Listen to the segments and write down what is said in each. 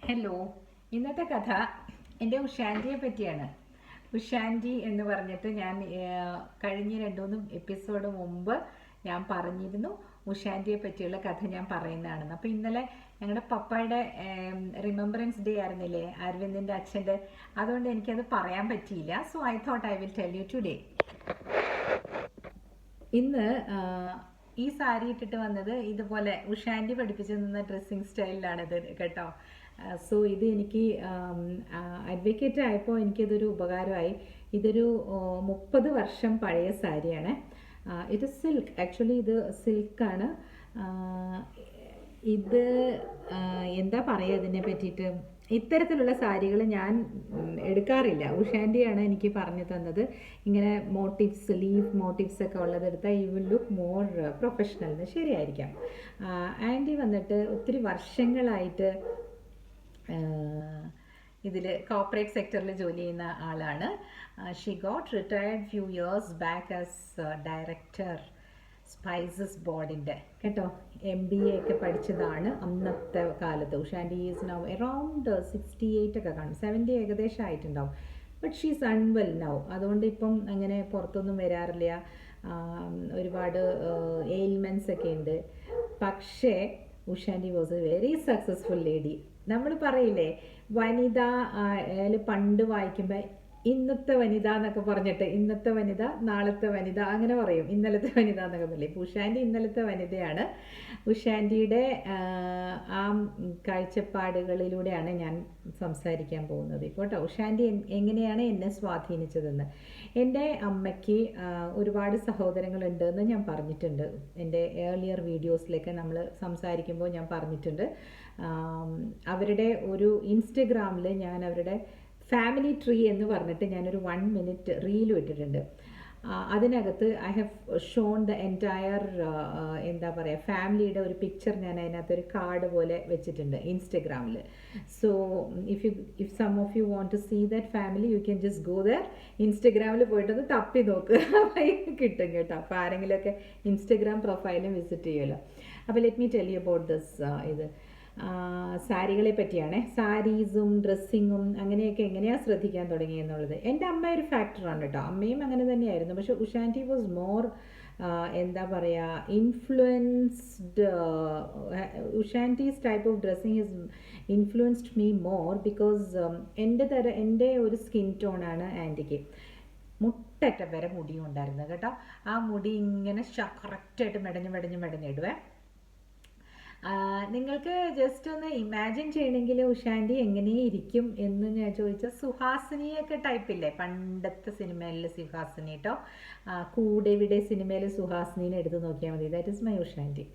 Hello, ഇന്നത്തെ കഥ എൻ്റെ ഉഷാൻറ്റിയെ പറ്റിയാണ്. ഉഷാൻറ്റി എന്ന് പറഞ്ഞിട്ട് ഞാൻ കഴിഞ്ഞ 2-3 എപ്പിസോഡ് മുമ്പ് ഞാൻ പറഞ്ഞിരുന്നു ഉഷാൻറ്റിയെ പറ്റിയുള്ള കഥ ഞാൻ പറയുന്നതാണെന്ന്. അപ്പോൾ ഇന്നലെ ഞങ്ങളുടെ പപ്പയുടെ റിമെമ്പറൻസ് ഡേ ആയിരുന്നില്ലേ, അരവിന്ദിൻ്റെ അച്ഛൻ്റെ. അതുകൊണ്ട് എനിക്കത് പറയാൻ പറ്റിയില്ല. So I thought I will tell you today. ഇന്ന് ഈ സാരി ഇട്ടിട്ട് വന്നത് ഇതുപോലെ ഉഷാൻറ്റി പഠിപ്പിച്ചു തന്ന ഡ്രസ്സിങ് സ്റ്റൈലിലാണിത് കേട്ടോ. സോ ഇത് എനിക്ക് അഡ്വക്കേറ്റ് ആയപ്പോൾ എനിക്കിതൊരു ഉപകാരമായി. ഇതൊരു 30 വർഷം പഴയ സാരിയാണ്. ഇത് സിൽക്ക്, ആക്ച്വലി ഇത് സിൽക്കാണ്. ഇത് എന്താ പറയുക ഇതിനെ പറ്റിയിട്ട്, ഇത്തരത്തിലുള്ള സാരികൾ ഞാൻ എടുക്കാറില്ല. ഉഷാൻറ്റിയാണ് എനിക്ക് പറഞ്ഞു തന്നത്. ഇങ്ങനെ മോട്ടീവ്സ്, ലീഫ് മോട്ടീവ്സ് ഒക്കെ ഉള്ളതെടുത്താൽ you will look more professional എന്ന്. ശരിയായിരിക്കാം. ആൻറ്റി വന്നിട്ട് ഒത്തിരി വർഷങ്ങളായിട്ട് ഇതിൽ കോർപ്പറേറ്റ് സെക്ടറിൽ ജോലി ചെയ്യുന്ന ആളാണ്. She got retired few years back as director spices ബോർഡിൻ്റെ കേട്ടോ. MBA ഒക്കെ പഠിച്ചതാണ് അന്നത്തെ കാലത്ത്. ഉഷാൻറ്റി ഈസ് നൗ അറൗണ്ട് 68 ഒക്കെ കാണും, 70 ഏകദേശം ആയിട്ടുണ്ടാവും. But she's unwell now. അതുകൊണ്ട് ഇപ്പം അങ്ങനെ പുറത്തൊന്നും വരാറില്ല. ഒരുപാട് എയിൽമെൻറ്റ്സ് ഒക്കെ ഉണ്ട്. പക്ഷേ Usha aunty was a very successful lady. നമ്മൾ പറയില്ലേ, വനിത പണ്ട് വായിക്കുമ്പോൾ ഇന്നത്തെ വനിത എന്നൊക്കെ പറഞ്ഞിട്ട്, ഇന്നത്തെ വനിത നാളത്തെ വനിത അങ്ങനെ പറയും, ഇന്നലത്തെ വനിത എന്നൊക്കെ പറയും. ഇപ്പോൾ ഉഷാൻറ്റി ഇന്നലത്തെ വനിതയാണ്. ഉഷാൻറ്റിയുടെ ആ കാഴ്ചപ്പാടുകളിലൂടെയാണ് ഞാൻ സംസാരിക്കാൻ പോകുന്നത് ഇപ്പോൾ കേട്ടോ. ഉഷാൻറ്റി എങ്ങനെയാണ് എന്നെ സ്വാധീനിച്ചതെന്ന്. എൻ്റെ അമ്മയ്ക്ക് ഒരുപാട് സഹോദരങ്ങളുണ്ട് എന്ന് ഞാൻ പറഞ്ഞിട്ടുണ്ട്. എൻ്റെ ഏർലിയർ വീഡിയോസിലൊക്കെ നമ്മൾ സംസാരിക്കുമ്പോൾ ഞാൻ പറഞ്ഞിട്ടുണ്ട്. അവരുടെ ഒരു ഇൻസ്റ്റഗ്രാമിൽ ഞാൻ അവരുടെ ഫാമിലി ട്രീ എന്ന് പറഞ്ഞിട്ട് ഞാനൊരു 1 മിനിറ്റ് റീലും ഇട്ടിട്ടുണ്ട്. അതിനകത്ത് I have shown the entire എന്താ പറയുക, ഫാമിലിയുടെ ഒരു പിക്ചർ ഞാൻ അതിനകത്തൊരു കാർഡ് പോലെ വെച്ചിട്ടുണ്ട് ഇൻസ്റ്റഗ്രാമിൽ. So if some of you want to see that family you can just go there. ഇൻസ്റ്റഗ്രാമിൽ പോയിട്ടൊന്ന് തപ്പി നോക്കുക, കിട്ടും കേട്ടോ. അപ്പോൾ ആരെങ്കിലുമൊക്കെ ഇൻസ്റ്റഗ്രാം പ്രൊഫൈലും വിസിറ്റ് ചെയ്യുമല്ലോ. അപ്പോൾ let me tell you about this. ഇത് സാരികളെ പറ്റിയാണ്. സാരീസും ഡ്രസ്സിങ്ങും അങ്ങനെയൊക്കെ എങ്ങനെയാണ് ശ്രദ്ധിക്കാൻ തുടങ്ങിയെന്നുള്ളത്. എൻ്റെ അമ്മ ഒരു ഫാക്ടറാണ് കേട്ടോ. അമ്മയും അങ്ങനെ തന്നെയായിരുന്നു. പക്ഷെ ഉഷാൻറ്റി വാസ് മോർ എന്താ പറയുക, influenced. Usha aunty's type of dressing is influenced me more because എൻ്റെ ഒരു സ്കിൻ ടോണാണ് ആൻറ്റിക്ക്. മുട്ടറ്റ വരെ മുടിയും ഉണ്ടായിരുന്നു കേട്ടോ. ആ മുടി ഇങ്ങനെ കറക്റ്റായിട്ട് മെടഞ്ഞിടുവേ. നിങ്ങൾക്ക് ജസ്റ്റ് ഒന്ന് ഇമാജിൻ ചെയ്യണമെങ്കിൽ ഉഷാൻറ്റി എങ്ങനെയിരിക്കും എന്ന് ഞാൻ ചോദിച്ചാൽ, സുഹാസിനിയൊക്കെ ടൈപ്പില്ലേ, പണ്ടത്തെ സിനിമയിൽ സുഹാസിനി കേട്ടോ. കൂടെവിടെ സിനിമയിൽ സുഹാസിനീനെ എടുത്ത് നോക്കിയാൽ മതി. That is my Usha aunty.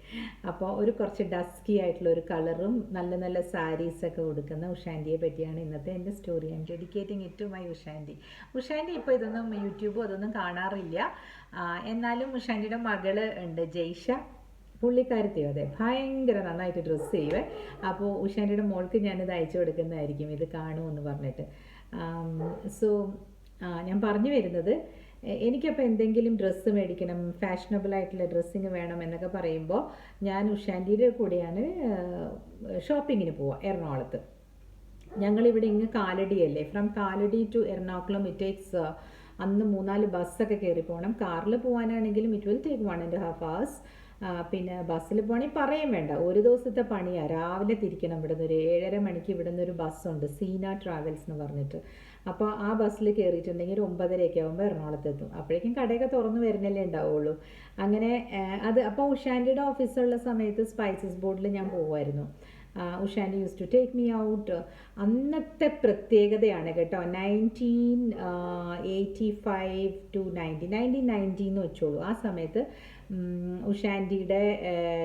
അപ്പോൾ ഒരു കുറച്ച് ഡസ്കി ആയിട്ടുള്ള ഒരു കളറും നല്ല നല്ല സാരീസൊക്കെ കൊടുക്കുന്ന ഉഷാൻറ്റിയെ പറ്റിയാണ് ഇന്നത്തെ എൻ്റെ story. I am dedicating it to my Usha aunty. Usha aunty ഇപ്പോൾ ഇതൊന്നും യൂട്യൂബും അതൊന്നും കാണാറില്ല. എന്നാലും ഉഷാൻറ്റിയുടെ മകള് ഉണ്ട്, ജയ്ഷ. പുള്ളിക്കാരത്തെയോ അതെ, ഭയങ്കര നന്നായിട്ട് ഡ്രസ്സ് ചെയ്യുവേ. അപ്പോൾ ഉഷാൻറ്റിയുടെ മോൾക്ക് ഞാനിത് അയച്ചു കൊടുക്കുന്നതായിരിക്കും, ഇത് കാണുമെന്ന് പറഞ്ഞിട്ട്. സോ ഞാൻ പറഞ്ഞു വരുന്നത്, എനിക്കപ്പോൾ എന്തെങ്കിലും ഡ്രസ്സ് മേടിക്കണം, ഫാഷനബിൾ ആയിട്ടുള്ള ഡ്രസ്സിങ് വേണം എന്നൊക്കെ പറയുമ്പോൾ ഞാൻ ഉഷാൻറ്റിയുടെ കൂടെയാണ് ഷോപ്പിങ്ങിന് പോവുക എറണാകുളത്ത്. ഞങ്ങളിവിടെ ഇങ്ങ് കാലടിയല്ലേ, from Kalady to Ernakulam it takes അന്ന് 3-4 ബസ്സൊക്കെ കയറി പോകണം. കാറിൽ പോകാനാണെങ്കിലും ഇറ്റ് വിൽ ടേക്ക് 1.5 hours. പിന്നെ ബസ്സിൽ പോകണമെങ്കിൽ പറയും വേണ്ട, ഒരു ദിവസത്തെ പണിയാണ്. രാവിലെ തിരിക്കണം ഇവിടുന്ന്. ഒരു 7:30 മണിക്ക് ഇവിടുന്ന് ഒരു ബസ്സുണ്ട്, സീന ട്രാവൽസ് എന്ന് പറഞ്ഞിട്ട്. അപ്പോൾ ആ ബസ്സിൽ കയറിയിട്ടുണ്ടെങ്കിൽ ഒരു 9:30 ആകുമ്പോൾ എറണാകുളത്തെത്തും. അപ്പോഴേക്കും കടയൊക്കെ തുറന്ന് വരുന്നല്ലേ ഉണ്ടാവുള്ളൂ. അങ്ങനെ അത് അപ്പോൾ ഉഷാൻറ്റിയുടെ ഓഫീസുള്ള സമയത്ത് സ്പൈസസ് ബോർഡിൽ ഞാൻ പോകുമായിരുന്നു. Usha aunty use to take me out. അന്നത്തെ പ്രത്യേകതയാണ് കേട്ടോ. 1985 to 1990 എന്ന് വെച്ചോളൂ. ആ സമയത്ത് ഉഷാൻറ്റിയുടെ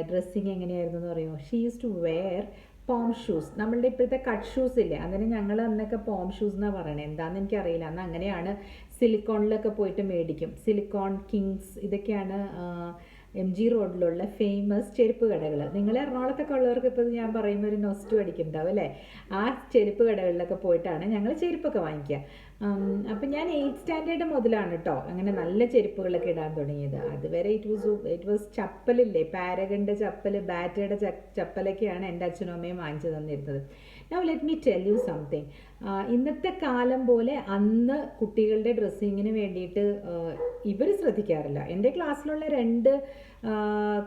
ഡ്രസ്സിങ് എങ്ങനെയായിരുന്നു എന്ന് പറയുമോ? ഷീ യൂസ് ടു വെയർ പോം ഷൂസ്. നമ്മളുടെ ഇപ്പോഴത്തെ കട്ട് ഷൂസ് ഇല്ലേ, അങ്ങനെ ഞങ്ങൾ അന്നൊക്കെ പോം ഷൂസ് എന്നാണ് പറയണത്. എന്താണെന്ന് എനിക്കറിയില്ല. അന്ന് അങ്ങനെയാണ്. സിലിക്കോണിലൊക്കെ പോയിട്ട് മേടിക്കും. സിലിക്കോൺ കിങ്സ് ഇതൊക്കെയാണ് MG റോഡിലുള്ള ഫേമസ് ചെരുപ്പ് കടകൾ. നിങ്ങൾ എറണാകുളത്തൊക്കെ ഉള്ളവർക്ക് ഇപ്പോൾ ഞാൻ പറയുമ്പോൾ ഒരു നൊസ്റ്റു അടിക്കുന്നുണ്ടാവും അല്ലേ. ആ ചെരുപ്പ് കടകളിലൊക്കെ പോയിട്ടാണ് ഞങ്ങൾ ചെരുപ്പൊക്കെ വാങ്ങിക്കുക. അപ്പം ഞാൻ 8th സ്റ്റാൻഡേർഡ് മുതലാണ് കേട്ടോ അങ്ങനെ നല്ല ചെരുപ്പുകളൊക്കെ ഇടാൻ തുടങ്ങിയത്. അതുവരെ ഇറ്റ് വാസ് ചപ്പലില്ലേ, പാരഗണിൻ്റെ ചപ്പൽ, ബാറ്റയുടെ ചപ്പലൊക്കെയാണ് എൻ്റെ അച്ഛനും അമ്മയും വാങ്ങിച്ചു തന്നിരുന്നത്. Now let me tell you something. ഇന്നത്തെ കാലം പോലെ അന്ന് കുട്ടികളുടെ ഡ്രസ്സിങ്ങിന് വേണ്ടിയിട്ട് ഇവർ ശ്രദ്ധിക്കാറില്ല. എൻ്റെ ക്ലാസ്സിലുള്ള 2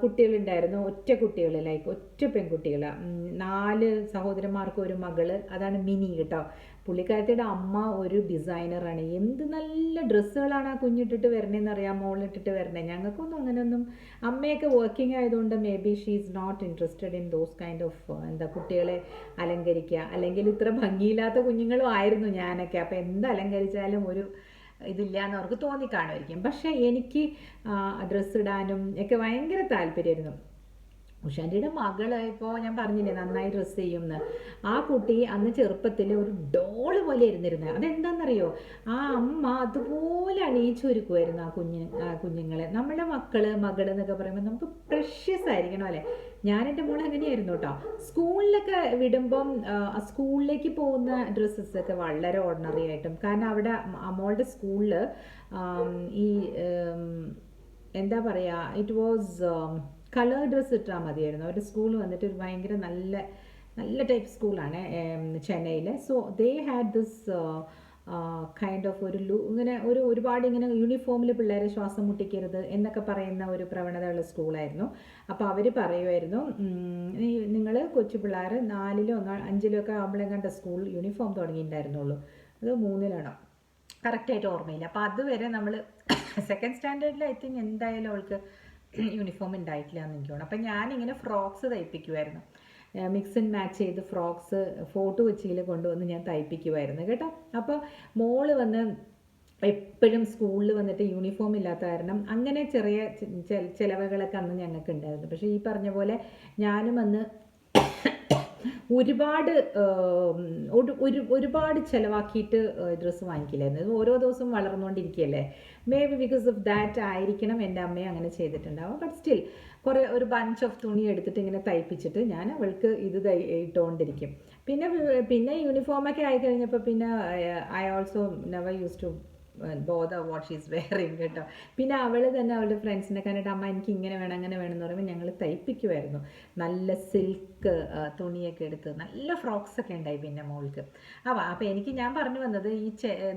കുട്ടികളുണ്ടായിരുന്നു, ഒറ്റ കുട്ടികൾ, ലൈക്ക് ഒറ്റ പെൺകുട്ടികൾ. 4 സഹോദരന്മാർക്ക് ഒരു മകള്, അതാണ് മിനി കേട്ടോ. പുള്ളിക്കാരത്തിയുടെ അമ്മ ഒരു ഡിസൈനറാണ്. എന്ത് നല്ല ഡ്രസ്സുകളാണ് ആ കുഞ്ഞിട്ടിട്ട് വരണേന്ന് അറിയാം, മോളിട്ടിട്ട് വരണേ. ഞങ്ങൾക്കൊന്നും അങ്ങനെയൊന്നും, അമ്മയൊക്കെ വർക്കിംഗ് ആയതുകൊണ്ട് may be she is not interested in those kind of എന്താ കുട്ടികളെ അലങ്കരിക്കുക. അല്ലെങ്കിൽ ഇത്ര ഭംഗിയില്ലാത്ത കുഞ്ഞുങ്ങളും ആയിരുന്നു ഞാനൊക്കെ. അപ്പോൾ എന്ത് അലങ്കരിച്ചാലും ഒരു ഇതില്ല എന്ന് അവർക്ക് തോന്നിക്കാണുമായിരിക്കും. പക്ഷേ എനിക്ക് ഡ്രസ്സ് ഇടാനും ഒക്കെ ഭയങ്കര താല്പര്യമായിരുന്നു. ഉഷാൻ്റിയുടെ മകള് ഇപ്പോൾ ഞാൻ പറഞ്ഞില്ലേ നന്നായി ഡ്രസ്സ് ചെയ്യുമെന്ന്. ആ കുട്ടി അന്ന് ചെറുപ്പത്തിൽ ഒരു ഡോള് പോലെ ഇരുന്നിരുന്നത്. അതെന്താണെന്നറിയോ, ആ അമ്മ അതുപോലെ അണിയിച്ചൊരുക്കുമായിരുന്നു ആ കുഞ്ഞുങ്ങളെ. നമ്മുടെ മകൾ എന്നൊക്കെ പറയുമ്പോൾ നമുക്ക് പ്രഷ്യസ് ആയിരിക്കണം അല്ലേ. ഞാൻ എൻ്റെ മോളെ അങ്ങനെയായിരുന്നു കേട്ടോ. സ്കൂളിലൊക്കെ വിടുമ്പം സ്കൂളിലേക്ക് പോകുന്ന ഡ്രസ്സസൊക്കെ വളരെ ഓർഡിനറി ആയിട്ടും, കാരണം അവിടെ മോളുടെ സ്കൂളിൽ ഈ എന്താ പറയുക, ഇറ്റ് വാസ് കളർ ഡ്രസ്സ് ഇട്ടാൽ മതിയായിരുന്നു. അവരുടെ സ്കൂൾ വന്നിട്ട് ഒരു ഭയങ്കര നല്ല ടൈപ്പ് സ്കൂളാണ് ചെന്നൈയിൽ. So they had this kind of ഒരു ഇങ്ങനെ ഒരുപാട് ഇങ്ങനെ യൂണിഫോമിൽ പിള്ളേരെ ശ്വാസം മുട്ടിക്കരുത് എന്നൊക്കെ പറയുന്ന ഒരു പ്രവണതയുള്ള സ്കൂളായിരുന്നു. അപ്പോൾ അവർ പറയുമായിരുന്നു, നിങ്ങൾ കൊച്ചു പിള്ളേർ 4-ലോ 5-ലോ ഒക്കെ ആകുമ്പോഴേ കണ്ട സ്കൂൾ യൂണിഫോം തുടങ്ങിയിട്ടുണ്ടായിരുന്നുള്ളൂ. അത് 3-ലാണോ കറക്റ്റായിട്ട് ഓർമ്മയില്ല. അപ്പോൾ അതുവരെ നമ്മൾ 2nd സ്റ്റാൻഡേർഡിൽ ഐ തിങ്ക് എന്തായാലും അവൾക്ക് യൂണിഫോം ഉണ്ടായിട്ടില്ല എന്ന് എനിക്ക് തോന്നുന്നു. അപ്പം ഞാനിങ്ങനെ ഫ്രോക്സ് തയ്പ്പിക്കുമായിരുന്നു. മിക്സ് ആൻഡ് മാച്ച് ചെയ്ത് ഫ്രോക്സ് ഫോട്ടോ കൊച്ചിയിൽ കൊണ്ടുവന്ന് ഞാൻ തയ്പ്പിക്കുമായിരുന്നു കേട്ടോ. അപ്പോൾ മോള് വന്ന് എപ്പോഴും സ്കൂളിൽ വന്നിട്ട് യൂണിഫോം ഇല്ലാത്ത കാരണം അങ്ങനെ ചെറിയ ചിലവുകളൊക്കെ അന്ന് ഞങ്ങൾക്ക് ഉണ്ടായിരുന്നു. പക്ഷേ ഈ പറഞ്ഞ പോലെ ഞാനും അന്ന് ഒരുപാട് ചിലവാക്കിയിട്ട് ഡ്രസ്സ് വാങ്ങിക്കില്ലായിരുന്നു. ഓരോ ദിവസവും വളർന്നുകൊണ്ടിരിക്കുകയല്ലേ. Maybe because of that ആയിരിക്കണം എൻ്റെ അമ്മയെ അങ്ങനെ ചെയ്തിട്ടുണ്ടാവും. ബട്ട് സ്റ്റിൽ ഒരു ബഞ്ച് ഓഫ് തുണി എടുത്തിട്ട് ഇങ്ങനെ തയ്പ്പിച്ചിട്ട് ഞാൻ അവൾക്ക് ഇത് ഇട്ടുകൊണ്ടിരിക്കും. പിന്നെ യൂണിഫോമൊക്കെ ആയി കഴിഞ്ഞപ്പോൾ പിന്നെ I also never use to bother what she's wearing കേട്ടോ. പിന്നെ അവൾ തന്നെ അവളുടെ ഫ്രണ്ട്സിനെ കണ്ടിട്ട് അമ്മ എനിക്ക് ഇങ്ങനെ വേണം അങ്ങനെ വേണം എന്ന് പറയുമ്പോൾ ഞങ്ങൾ തയ്പ്പിക്കുമായിരുന്നു. നല്ല സിൽക്ക് തുണിയൊക്കെ എടുത്ത് നല്ല ഫ്രോക്സൊക്കെ ഉണ്ടായി പിന്നെ മോൾക്ക്. അപ്പോൾ ഞാൻ പറഞ്ഞു വന്നത് ഈ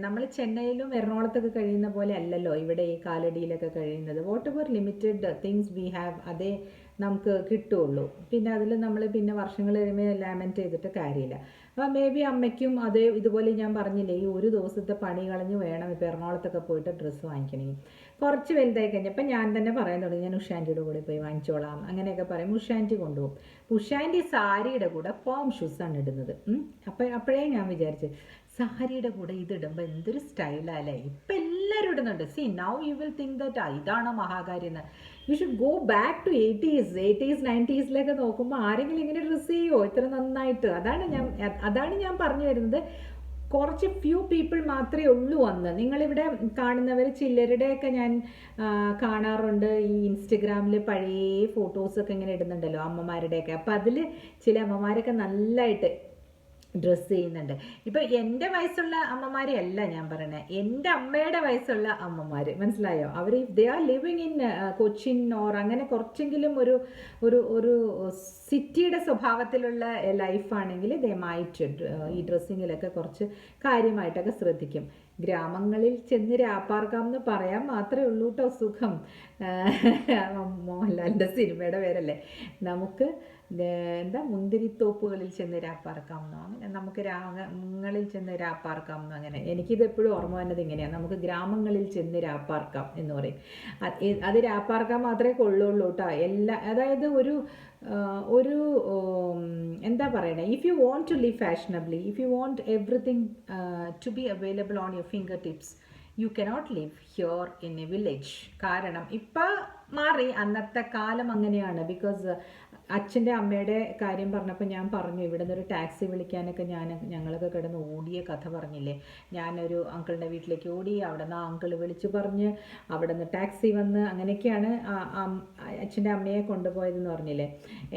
നമ്മൾ ചെന്നൈയിലും എറണാകുളത്തൊക്കെ കഴിയുന്ന പോലെ അല്ലല്ലോ ഇവിടെ ഈ കാലടിയിലൊക്കെ കഴിയുന്നത്. What ever limited things we have അതേ നമുക്ക് കിട്ടുകയുള്ളൂ. പിന്നെ അതിൽ നമ്മൾ പിന്നെ വർഷങ്ങൾ കഴിയുമ്പോൾ ലാമെൻറ്റ് ചെയ്തിട്ട് കാര്യമില്ല. അപ്പോൾ മേ ബി അമ്മയ്ക്കും ഇതുപോലെ ഞാൻ പറഞ്ഞില്ലേ ഈ ഒരു ദിവസത്തെ പണി കളഞ്ഞ് വേണം ഇപ്പോൾ എറണാകുളത്തൊക്കെ പോയിട്ട് ഡ്രസ്സ് വാങ്ങിക്കണമെങ്കിൽ. കുറച്ച് വലുതായി കഴിഞ്ഞപ്പോൾ ഞാൻ തന്നെ പറയാൻ തുടങ്ങി, ഞാൻ ഉഷാൻ്റിയുടെ കൂടെ പോയി വാങ്ങിച്ചോളാം അങ്ങനെയൊക്കെ പറയും. ഉഷാൻ്റി കൊണ്ടുപോകും. ഉഷാൻ്റി സാരിയുടെ കൂടെ പോം ഷൂസാണ് ഇടുന്നത്. അപ്പോഴേ ഞാൻ വിചാരിച്ചു സാരിയുടെ കൂടെ ഇതിടുമ്പോൾ എന്തൊരു സ്റ്റൈലല്ലേ. ഇപ്പം എല്ലാവരും ഇടുന്നുണ്ട്. See now you will think that ഇതാണോ മഹാകാര്യം എന്ന്. You should go back to 80s 90s നോക്കുമ്പോൾ ആരെങ്കിലും ഇങ്ങനെ ഡ്രസ്സ് ചെയ്യുമോ ഇത്ര നന്നായിട്ട്? അതാണ് ഞാൻ പറഞ്ഞു വരുന്നത്. കുറച്ച് ഫ്യൂ പീപ്പിൾ മാത്രമേ ഉള്ളൂ അന്ന്. നിങ്ങളിവിടെ കാണുന്നവർ ചിലരുടെയൊക്കെ ഞാൻ കാണാറുണ്ട്. ഈ ഇൻസ്റ്റഗ്രാമിൽ പഴയ ഫോട്ടോസൊക്കെ ഇങ്ങനെ ഇടുന്നുണ്ടല്ലോ അമ്മമാരുടെയൊക്കെ. അപ്പം അതിൽ ചില അമ്മമാരൊക്കെ നല്ലതായിട്ട് ഡ്രസ്സ് ചെയ്യുന്നുണ്ട്. ഇപ്പം എൻ്റെ വയസ്സുള്ള അമ്മമാരെ അല്ല ഞാൻ പറയണേ, എൻ്റെ അമ്മയുടെ വയസ്സുള്ള അമ്മമാർ, മനസ്സിലായോ? അവർ they are living in Cochin or അങ്ങനെ കുറച്ചെങ്കിലും ഒരു സിറ്റിയുടെ സ്വഭാവത്തിലുള്ള ലൈഫാണെങ്കിൽ ദേ മൈറ്റ് ഈ ഡ്രസ്സിങ്ങിലൊക്കെ കുറച്ച് കാര്യമായിട്ടൊക്കെ ശ്രദ്ധിക്കും. ഗ്രാമങ്ങളിൽ ചെന്ന് രാപ്പാർക്കാം എന്ന് പറയാൻ മാത്രമേ ഉള്ളൂ കേട്ടോ സുഖം. മോഹൻലാലിൻ്റെ സിനിമയുടെ പേരല്ലേ. നമുക്ക് മുന്തിരിത്തോപ്പുകളിൽ ചെന്ന് രാപ്പാർക്കാമെന്നോ അങ്ങനെ, നമുക്ക് ഗ്രാമങ്ങളിൽ ചെന്ന് രാപ്പാർക്കാമെന്നോ അങ്ങനെ. എനിക്കിത് എപ്പോഴും ഓർമ്മ വന്നത് ഇങ്ങനെയാണ്, നമുക്ക് ഗ്രാമങ്ങളിൽ ചെന്ന് രാപ്പാർക്കാം എന്ന് പറയും. അത് രാപ്പാർക്കാൻ മാത്രമേ കൊള്ളുള്ളൂ കേട്ടോ. അതായത് ഒരു എന്താ പറയണേ, if you want to live fashionably, if you want everything to be available on your finger tips, you cannot live here in a village. കാരണം ഇപ്പം മാറി, അന്നത്തെ കാലം അങ്ങനെയാണ്. ബിക്കോസ് അച്ഛൻ്റെ അമ്മയുടെ കാര്യം പറഞ്ഞപ്പോൾ ഞാൻ പറഞ്ഞു, ഇവിടെ നിന്നൊരു ടാക്സി വിളിക്കാനൊക്കെ ഞങ്ങളൊക്കെ കിടന്ന് ഓടിയ കഥ പറഞ്ഞില്ലേ. ഞാനൊരു അങ്കിളിൻ്റെ വീട്ടിലേക്ക് ഓടി, അവിടെ നിന്ന് ആ അങ്കിൾ വിളിച്ചു പറഞ്ഞ് അവിടെ നിന്ന് ടാക്സി വന്ന് അങ്ങനെയൊക്കെയാണ് അച്ഛൻ്റെ അമ്മയെ കൊണ്ടുപോയതെന്ന് പറഞ്ഞില്ലേ.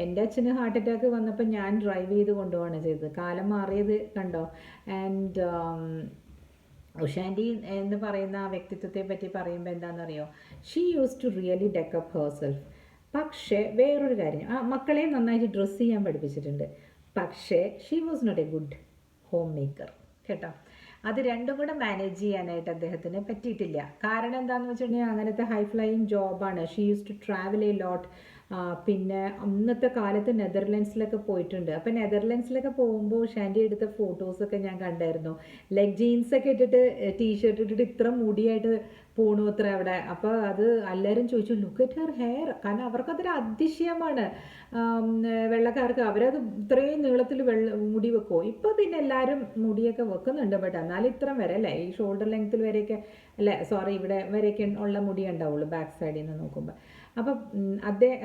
എൻ്റെ അച്ഛന് ഹാർട്ട് അറ്റാക്ക് വന്നപ്പോൾ ഞാൻ ഡ്രൈവ് ചെയ്ത് കൊണ്ടുപോവാണ് ചെയ്തത്. കാലം മാറിയത് കണ്ടോ. ആൻഡ് ഉഷാൻഡി എന്ന് പറയുന്ന ആ വ്യക്തിത്വത്തെ പറ്റി പറയുമ്പോൾ എന്താണെന്നറിയോ, ഷീ യൂസ് ടു റിയലി ഡെക്കപ്പ് ഹേർസെൽഫ്. പക്ഷേ വേറൊരു കാര്യം, ആ മക്കളെ നന്നായിട്ട് ഡ്രസ്സ് ചെയ്യാൻ പഠിപ്പിച്ചിട്ടുണ്ട്. പക്ഷേ she was not a good home maker കേട്ടോ. അത് രണ്ടും കൂടെ മാനേജ് ചെയ്യാനായിട്ട് അദ്ദേഹത്തിന് പറ്റിയിട്ടില്ല. കാരണം എന്താണെന്ന് വെച്ചിട്ടുണ്ടെങ്കിൽ അങ്ങനത്തെ ഹൈ ഫ്ലൈയിങ് ജോബാണ്. She use to travel a lot. പിന്നെ അന്നത്തെ കാലത്ത് നെതർലൻഡ്സിലൊക്കെ പോയിട്ടുണ്ട്. അപ്പം നെതർലൻഡ്സിലൊക്കെ പോകുമ്പോൾ ഷാൻഡി എടുത്ത ഫോട്ടോസൊക്കെ ഞാൻ കണ്ടായിരുന്നു. ലെഗ് ജീൻസൊക്കെ ഇട്ടിട്ട് ടീഷർട്ട് ഇട്ടിട്ട് ഇത്ര മുടിയായിട്ട് പോണു അത്ര അവിടെ. അപ്പോൾ അത് എല്ലാവരും ചോദിച്ചു ലുക്ക് അറ്റ് ഹെർ ഹെയർ. കാരണം അവർക്കതൊരു അതിശയമാണ്, വെള്ളക്കാർക്ക്. അവരത് ഇത്രയും നീളത്തിൽ മുടി വെക്കുമോ? ഇപ്പോൾ പിന്നെ എല്ലാവരും മുടിയൊക്കെ വെക്കുന്നുണ്ട്, ബട്ട് എന്നാലും ഇത്ര വരെ അല്ലേ, ഈ ഷോൾഡർ ലെങ്ത്തിൽ വരെയൊക്കെ അല്ലേ, സോറി ഇവിടെ വരെയൊക്കെ ഉള്ള മുടി ഉണ്ടാവുള്ളൂ ബാക്ക് സൈഡിൽ നിന്ന് നോക്കുമ്പോൾ. അപ്പം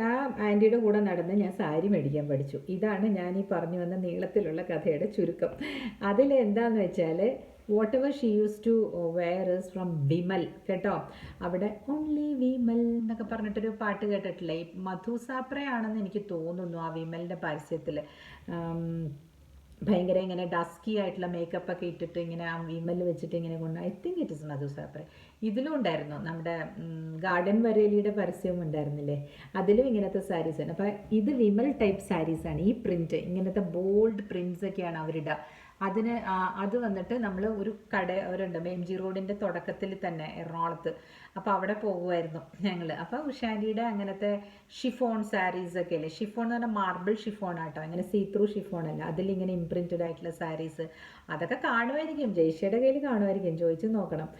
ആ ആൻറ്റിയുടെ കൂടെ നടന്ന് ഞാൻ സാരി മേടിക്കാൻ പഠിച്ചു. ഇതാണ് ഞാൻ ഈ പറഞ്ഞു വന്ന നീളത്തിലുള്ള കഥയുടെ ചുരുക്കം. അതിൽ എന്താണെന്ന് വെച്ചാൽ whatever she use to wear is from Vimal കേട്ടോ. അവിടെ ഓൺലി വിമൽ എന്നൊക്കെ പറഞ്ഞിട്ടൊരു പാട്ട് കേട്ടിട്ടില്ലേ? ഈ മധുസാപ്രയാണെന്ന് എനിക്ക് തോന്നുന്നു ആ വിമലിൻ്റെ പരസ്യത്തിൽ. ഭയങ്കര ഇങ്ങനെ ഡസ്കി ആയിട്ടുള്ള മേക്കപ്പ് ഒക്കെ ഇട്ടിട്ട് ഇങ്ങനെ ആ വിമൽ വെച്ചിട്ട് ഇങ്ങനെ കൊണ്ട്, ഐ തിങ്ക് ഇറ്റ് ഇസ് മധുസാപ്ര. ഇതിലും ഉണ്ടായിരുന്നു നമ്മുടെ ഗാർഡൻ വരേലിയുടെ പരസ്യവും ഉണ്ടായിരുന്നില്ലേ, അതിലും ഇങ്ങനത്തെ സാരീസാണ്. അപ്പം ഇത് വിമൽ ടൈപ്പ് സാരീസാണ്. ഈ പ്രിൻറ്റ് ഇങ്ങനത്തെ ബോൾഡ് പ്രിൻറ്റ്സ് ഒക്കെയാണ് അവരിടുക. അത് വന്നിട്ട് നമ്മൾ ഒരു അവരുണ്ട് MG റോഡിൻ്റെ തുടക്കത്തിൽ തന്നെ എറണാകുളത്ത്. അപ്പോൾ അവിടെ പോകുമായിരുന്നു ഞങ്ങൾ. അപ്പോൾ ഉഷാൻഡിയുടെ അങ്ങനത്തെ ഷിഫോൺ സാരീസൊക്കെ അല്ലേ, ഷിഫോൺ എന്ന് പറഞ്ഞാൽ മാർബിൾ ഷിഫോൺ ആട്ടോ, അങ്ങനെ സീ ത്രൂ ഷിഫോൺ അല്ല, അതിലിങ്ങനെ ഇംപ്രിൻറ്റഡ് ആയിട്ടുള്ള സാരീസ് അതൊക്കെ കാണുമായിരിക്കും, ജയ്ഷയുടെ കയ്യിൽ കാണുമായിരിക്കും, ചോദിച്ച് നോക്കണം.